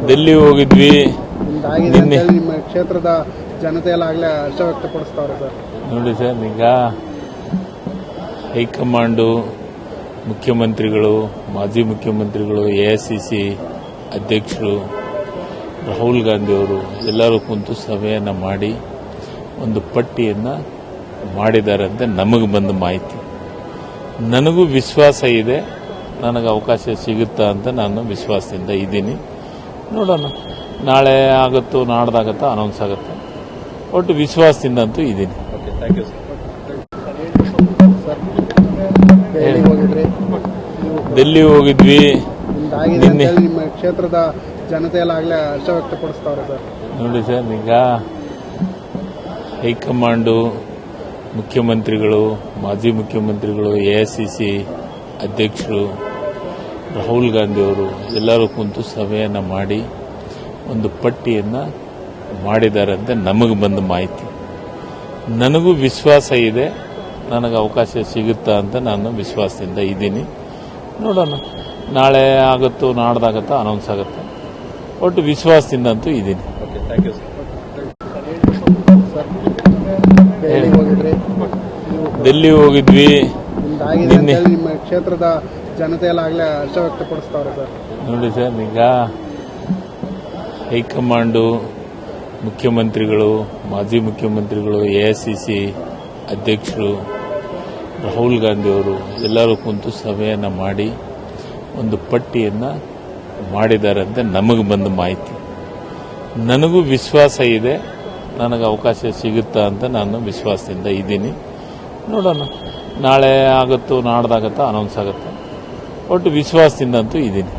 ಡೆಲ್ಲಿ ಹೋಗಿದ್ವಿ. ನಿನ್ನೆ ನಿಮ್ಮ ಕ್ಷೇತ್ರದ ಜನತೆ ಎಲ್ಲ ಆಗಲೇ ಹರ್ಷ ವ್ಯಕ್ತಪಡಿಸ್ತಾವ್ರೆ ಸರ್. ನೋಡಿ ಸರ್, ಈಗ ಹೈಕಮಾಂಡು, ಮುಖ್ಯಮಂತ್ರಿಗಳು, ಮಾಜಿ ಮುಖ್ಯಮಂತ್ರಿಗಳು, ಎಐಸಿಸಿ ಅಧ್ಯಕ್ಷರು ರಾಹುಲ್ ಗಾಂಧಿ ಅವರು ಎಲ್ಲರೂ ಕುಂತು ಸಭೆಯನ್ನು ಮಾಡಿ ಒಂದು ಪಟ್ಟಿಯನ್ನು ಮಾಡಿದ್ದಾರೆ ಅಂತ ನಮಗೆ ಬಂದ ಮಾಹಿತಿ. ನನಗೂ ವಿಶ್ವಾಸ ಇದೆ, ನನಗೆ ಅವಕಾಶ ಸಿಗುತ್ತಾ ಅಂತ ನಾನು ವಿಶ್ವಾಸದಿಂದ ಇದ್ದೀನಿ. ನೋಡೋಣ, ನಾಳೆ ಆಗುತ್ತೋ ನಾಡ್ದಾಗತ್ತೋ ಅನೌನ್ಸ್ ಆಗುತ್ತೆ. ಒಟ್ಟು ವಿಶ್ವಾಸದಿಂದ ಅಂತೂ ಇದ್ದೀನಿ. ಡೆಲ್ಲಿ ಹೋಗಿದ್ವಿ. ನಿನ್ನೆ ನಿಮ್ಮ ಕ್ಷೇತ್ರದ ಜನತೆ ಎಲ್ಲ ಆಗಲೇ ಹರ್ಷ ವ್ಯಕ್ತಪಡಿಸ್ತಾವ್ರೆ ಸರ್. ನೋಡಿ ಸರ್, ಈಗ ಹೈಕಮಾಂಡು, ಮುಖ್ಯಮಂತ್ರಿಗಳು, ಮಾಜಿ ಮುಖ್ಯಮಂತ್ರಿಗಳು, ಎಐಸಿಸಿ ಅಧ್ಯಕ್ಷರು ರಾಹುಲ್ ಗಾಂಧಿ ಅವರು ಎಲ್ಲರೂ ಕುಂತು ಸಭೆಯನ್ನು ಮಾಡಿ ಒಂದು ಪಟ್ಟಿಯನ್ನು ಮಾಡಿದ್ದಾರೆ ಅಂತ ನಮಗೆ ಬಂದ ಮಾಹಿತಿ. ನನಗೂ ವಿಶ್ವಾಸ ಇದೆ, ನನಗೆ ಅವಕಾಶ ಸಿಗುತ್ತಾ ಅಂತ ನಾನು ವಿಶ್ವಾಸದಿಂದ ಇದ್ದೀನಿ. ನೋಡೋಣ, ನಾಳೆ ಆಗುತ್ತೋ ನಾಡ್ದಾಗತ್ತೋ ಅನೌನ್ಸ್ ಆಗುತ್ತೆ. ಒಟ್ಟು ವಿಶ್ವಾಸದಿಂದ ಅಂತೂ ಇದ್ದೀನಿ. ಡೆಲ್ಲಿ ಹೋಗಿದ್ವಿ. ನಿನ್ನೆ ನಿಮ್ಮ ಕ್ಷೇತ್ರದ ಜನತೆ ಎಲ್ಲ ಆಗಲೇ ಹರ್ಷ ವ್ಯಕ್ತಪಡಿಸ್ತಾವ್ರೆ ಸರ್. ನೋಡಿ ಸರ್, ಈಗ ಹೈಕಮಾಂಡು, ಮುಖ್ಯಮಂತ್ರಿಗಳು, ಮಾಜಿ ಮುಖ್ಯಮಂತ್ರಿಗಳು, ಎಐಸಿಸಿ ಅಧ್ಯಕ್ಷರು ರಾಹುಲ್ ಗಾಂಧಿ ಅವರು ಎಲ್ಲರೂ ಕುಂತು ಸಭೆಯನ್ನು ಮಾಡಿ ಒಂದು ಪಟ್ಟಿಯನ್ನು ಮಾಡಿದ್ದಾರೆ ಅಂತ ನಮಗೆ ಬಂದ ಮಾಹಿತಿ. ನನಗೂ ವಿಶ್ವಾಸ ಇದೆ, ನನಗೆ ಅವಕಾಶ ಸಿಗುತ್ತಾ ಅಂತ ನಾನು ವಿಶ್ವಾಸದಿಂದ ಇದ್ದೀನಿ. ನೋಡೋಣ, ನಾಳೆ ಆಗುತ್ತೋ ನಾಡ್ದಾಗತ್ತೋ ಅನೌನ್ಸ್ ಆಗುತ್ತೆ. ಒಟ್ಟು ವಿಶ್ವಾಸದಿಂದ ಅಂತೂ ಇದ್ದೀನಿ.